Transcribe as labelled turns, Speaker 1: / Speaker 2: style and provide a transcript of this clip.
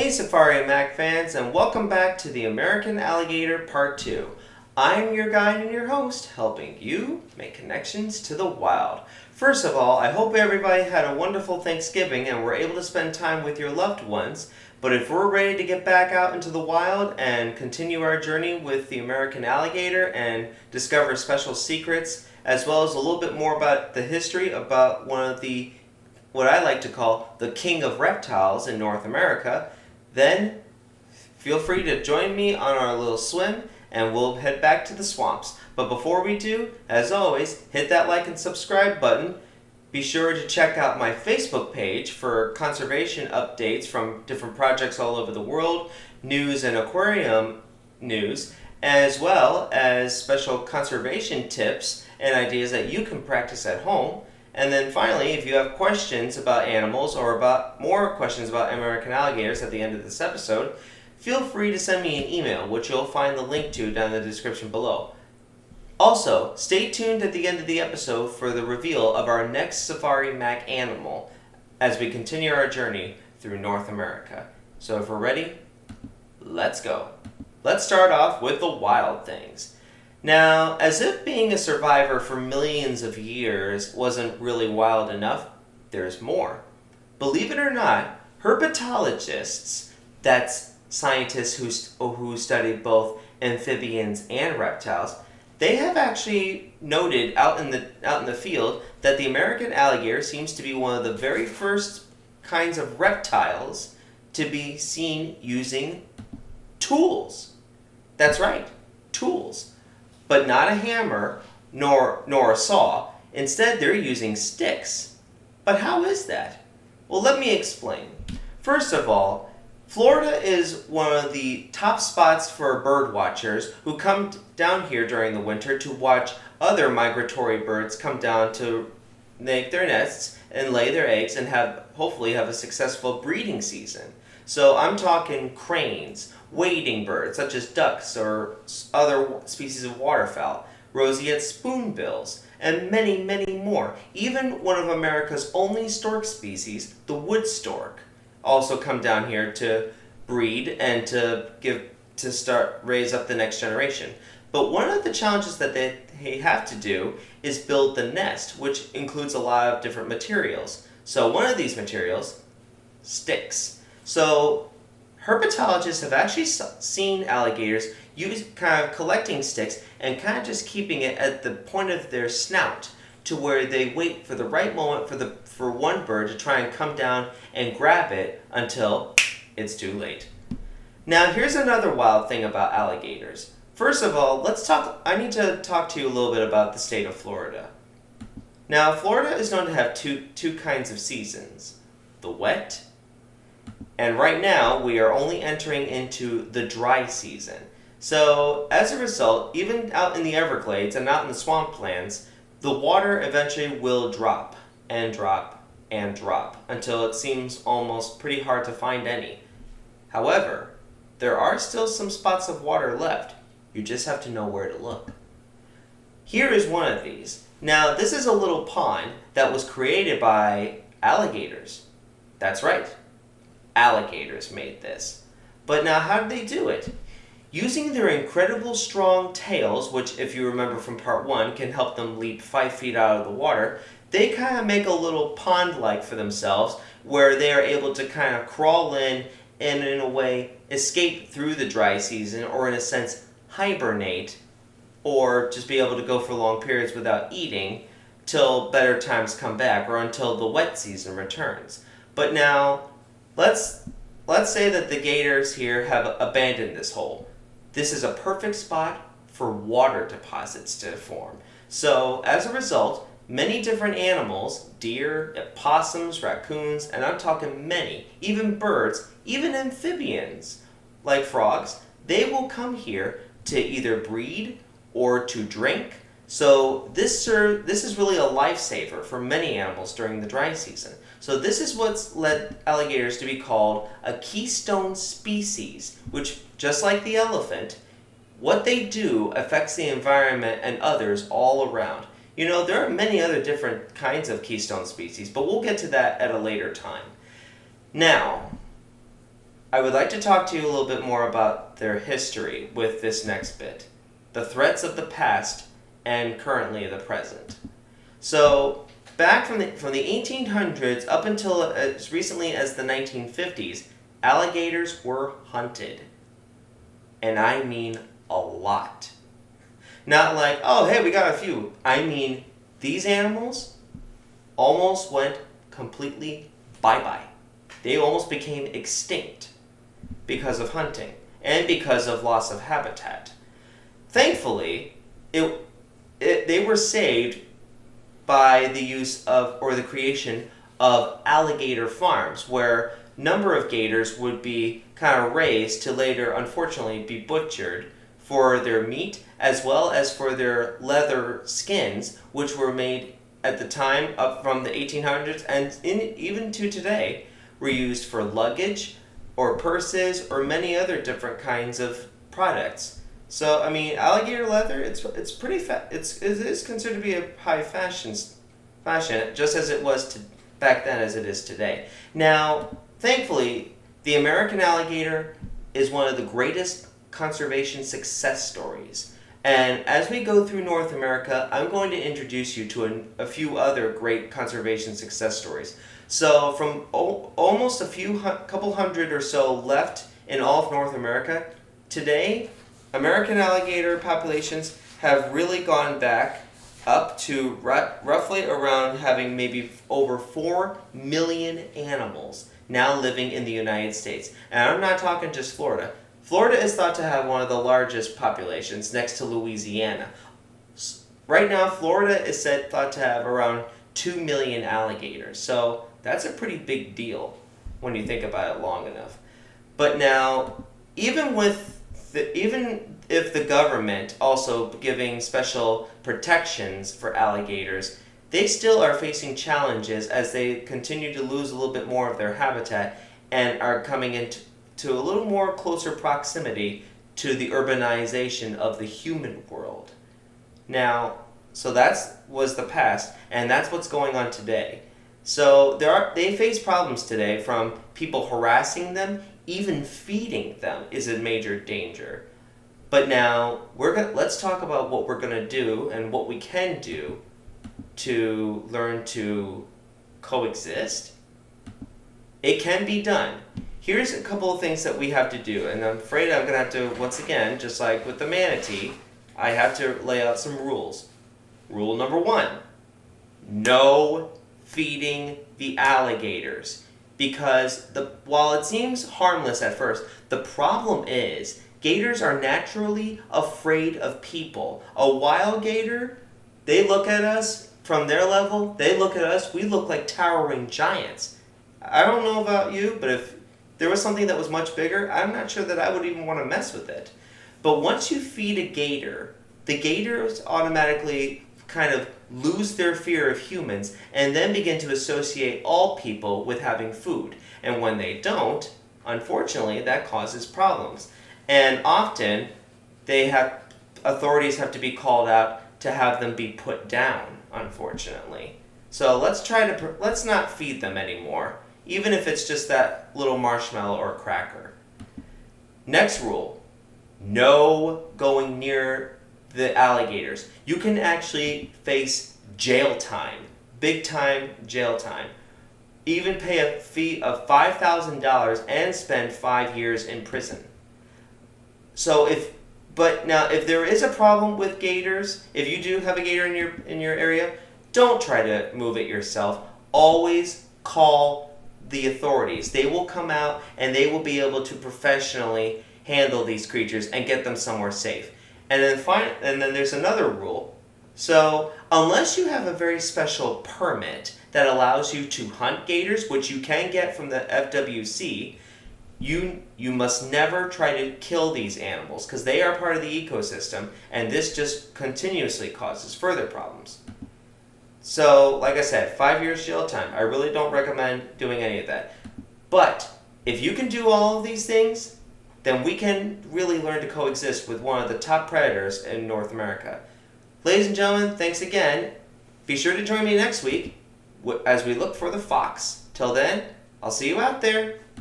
Speaker 1: Hey Safari and Mack fans, and welcome back to the American Alligator Part 2. I'm your guide and your host, helping you make connections to the wild. First of all, I hope everybody had a wonderful Thanksgiving and were able to spend time with your loved ones. But if we're ready to get back out into the wild and continue our journey with the American alligator and discover special secrets, as well as a little bit more about the history about one of the, what I like to call, the king of reptiles in North America, then feel free to join me on our little swim and we'll head back to the swamps. But before we do, as always, hit that like and subscribe button. Be sure to check out my Facebook page for conservation updates from different projects all over the world, news and aquarium news, as well as special conservation tips and ideas that you can practice at home. And then finally, if you have questions about animals or about more questions about American alligators at the end of this episode, feel free to send me an email, which you'll find the link to down in the description below. Also, stay tuned at the end of the episode for the reveal of our next Safari Mack animal as we continue our journey through North America. So if we're ready, let's go. Let's start off with the wild things. Now, as if being a survivor for millions of years wasn't really wild enough, there's more. Believe it or not, herpetologists, that's scientists who study both amphibians and reptiles, they have actually noted out in the field that the American alligator seems to be one of the very first kinds of reptiles to be seen using tools. That's right, tools. But not a hammer nor a saw. Instead, they're using sticks. But how is that? Well, let me explain. First of all, Florida is one of the top spots for bird watchers who come down here during the winter to watch other migratory birds come down to make their nests and lay their eggs and hopefully have a successful breeding season. So I'm talking cranes, wading birds such as ducks or other species of waterfowl, roseate spoonbills, and many, many more. Even one of America's only stork species, the wood stork, also come down here to breed and to raise up the next generation. But one of the challenges that they have to do is build the nest, which includes a lot of different materials. So one of these materials, sticks. So herpetologists have actually seen alligators kind of collecting sticks and kind of just keeping it at the point of their snout to where they wait for the right moment for one bird to try and come down and grab it until it's too late. Now here's another wild thing about alligators. First of all, I need to talk to you a little bit about the state of Florida. Now Florida is known to have two kinds of seasons, the wet, and right now we are only entering into the dry season. So as a result, even out in the Everglades and out in the swamplands, the water eventually will drop and drop and drop until it seems almost pretty hard to find any. However, there are still some spots of water left. You just have to know where to look. Here is one of these. Now, this is a little pond that was created by alligators. That's right. Alligators made this. But now how did they do it? Using their incredible strong tails, which if you remember from part 1 can help them leap 5 feet out of the water, they kind of make a little pond-like for themselves where they are able to kind of crawl in and in a way escape through the dry season, or in a sense hibernate, or just be able to go for long periods without eating till better times come back or until the wet season returns. But now let's say that the gators here have abandoned this hole. This is a perfect spot for water deposits to form. So as a result, many different animals, deer, possums, raccoons, and I'm talking many, even birds, even amphibians like frogs, they will come here to either breed or to drink. So this is really a lifesaver for many animals during the dry season. So this is what's led alligators to be called a keystone species, which, just like the elephant, what they do affects the environment and others all around. You know, there are many other different kinds of keystone species, but we'll get to that at a later time. Now, I would like to talk to you a little bit more about their history with this next bit. The threats of the past and currently the present. So, back from the 1800s up until as recently as the 1950s, alligators were hunted. And I mean a lot. Not like, oh, hey, we got a few. I mean, these animals almost went completely bye-bye. They almost became extinct because of hunting and because of loss of habitat. Thankfully, they were saved by the use of, or the creation of alligator farms, where number of gators would be kind of raised to later, unfortunately, be butchered for their meat as well as for their leather skins, which were made at the time up from the 1800s and even to today, were used for luggage or purses or many other different kinds of products. So I mean, alligator leather, it's pretty it is considered to be a high fashion, just as it was back then as it is today. Now, thankfully, the American alligator is one of the greatest conservation success stories. And as we go through North America, I'm going to introduce you to a few other great conservation success stories. So from almost couple hundred or so left in all of North America, today, American alligator populations have really gone back up to roughly around having maybe over 4 million animals now living in the United States. And I'm not talking just Florida. Florida is thought to have one of the largest populations next to Louisiana. Right now, Florida is thought to have around 2 million alligators. So that's a pretty big deal when you think about it long enough. But now, even if the government also giving special protections for alligators, they still are facing challenges as they continue to lose a little bit more of their habitat and are coming into a little more closer proximity to the urbanization of the human world. Now, so that was the past, and that's what's going on today. So they face problems today from people harassing them, even feeding them is a major danger. But now let's talk about what we're gonna do and what we can do to learn to coexist. It can be done. Here's a couple of things that we have to do, and I'm afraid I'm gonna have to, once again, just like with the manatee, I have to lay out some rules. Rule number 1, no feeding the alligators. Because while it seems harmless at first, the problem is gators are naturally afraid of people. A wild gator, they look at us from their level, they look at us, we look like towering giants. I don't know about you, but if there was something that was much bigger, I'm not sure that I would even want to mess with it. But once you feed a gator, the gators automatically kind of lose their fear of humans and then begin to associate all people with having food. And when they don't, unfortunately, that causes problems. And often, authorities have to be called out to have them be put down, unfortunately. So let's not feed them anymore, even if it's just that little marshmallow or cracker. Next rule, no going near the alligators. You can actually face jail time, big time jail time. Even pay a fee of $5,000 and spend 5 years in prison. So if there is a problem with gators, if you do have a gator in your area, don't try to move it yourself. Always call the authorities. They will come out and they will be able to professionally handle these creatures and get them somewhere safe. And then there's another rule. So unless you have a very special permit that allows you to hunt gators, which you can get from the FWC, you must never try to kill these animals because they are part of the ecosystem, and this just continuously causes further problems. So, like I said, 5 years jail time. I really don't recommend doing any of that. But if you can do all of these things, then we can really learn to coexist with one of the top predators in North America. Ladies and gentlemen, thanks again. Be sure to join me next week as we look for the fox. Till then, I'll see you out there.